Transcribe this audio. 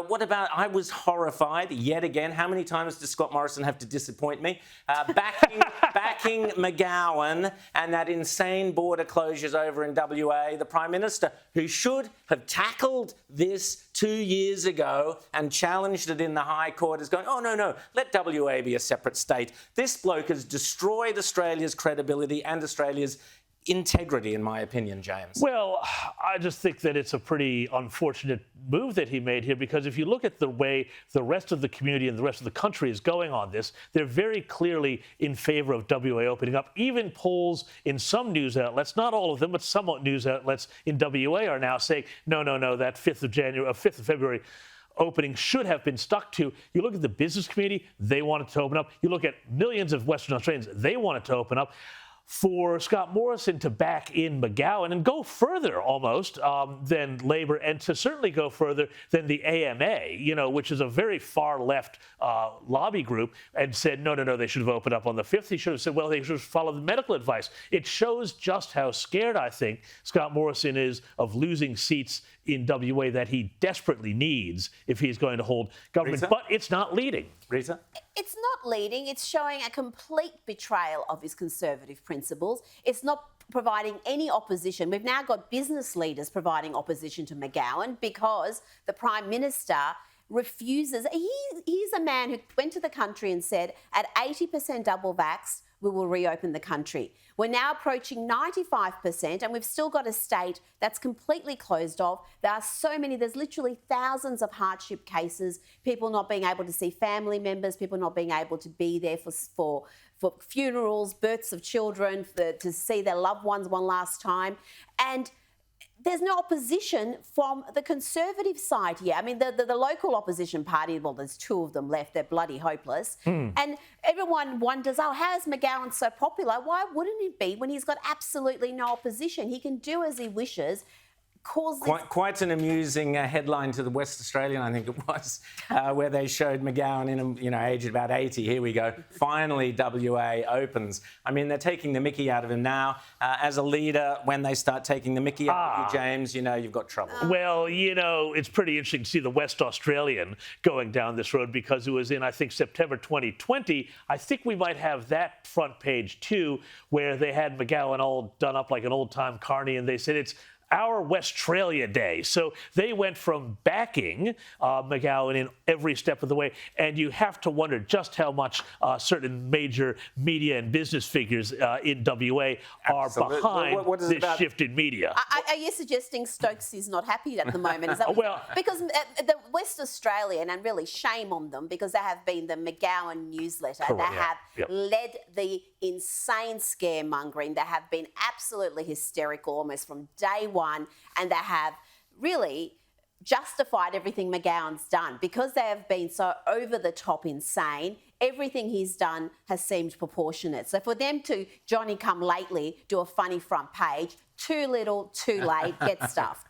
What about, I was horrified yet again. How many times does Scott Morrison have to disappoint me? Backing McGowan and that insane border closures over in WA. The Prime Minister, who should have tackled this 2 years ago and challenged it in the High Court, is going, oh, no, let WA be a separate state. This bloke has destroyed Australia's credibility and Australia's integrity, in my opinion, James. Well, I just think that it's a pretty unfortunate move that he made here, because if you look at the way the rest of the community and the rest of the country is going on this, they're very clearly in favour of WA opening up. Even polls in some news outlets, not all of them, but some news outlets in WA are now saying, no, that 5th of February opening should have been stuck to. You look at the business community, they wanted to open up. You look at millions of Western Australians, they wanted to open up. For Scott Morrison to back in McGowan and go further almost than Labor, and to certainly go further than the AMA, which is a very far left lobby group, and said, no, they should have opened up on the 5th. He should have said, well, they should have followed the medical advice. It shows just how scared, I think, Scott Morrison is of losing seats in WA that he desperately needs if he's going to hold government. Rita? But it's not leading. Rita? It's not leading. It's showing a complete betrayal of his conservative principles. It's not providing any opposition. We've now got business leaders providing opposition to McGowan because the Prime Minister refuses. He's a man who went to the country and said, at 80% double vaxxed, we will reopen the country. We're now approaching 95%, and we've still got a state that's completely closed off. There are so many, there's literally thousands of hardship cases, people not being able to see family members, people not being able to be there for funerals, births of children, to see their loved ones one last time. And there's no opposition from the Conservative side here. I mean, the local opposition party, well, there's 2 of them left. They're bloody hopeless. And everyone wonders, how is McGowan so popular? Why wouldn't he be when he's got absolutely no opposition? He can do as he wishes. Quite an amusing headline to the West Australian, I think it was, where they showed McGowan aged about 80. Here we go. Finally, WA opens. I mean, they're taking the mickey out of him now. As a leader, when they start taking the mickey out of you, James, you've got trouble. Well, it's pretty interesting to see the West Australian going down this road, because it was in, I think, September 2020. I think we might have that front page too, where they had McGowan all done up like an old-time carny, and they said it's our Westralia Day. So they went from backing McGowan in every step of the way, and you have to wonder just how much certain major media and business figures in WA are behind this shift in media. Are you suggesting Stokes is not happy at the moment? Is that because the West Australian, and really shame on them, because they have been the McGowan newsletter. Correct, they have led the insane scaremongering. They have been absolutely hysterical almost from day one, and they have really justified everything McGowan's done because they have been so over the top insane. Everything he's done has seemed proportionate. So for them to Johnny come lately do a funny front page, too little, too late, get stuffed.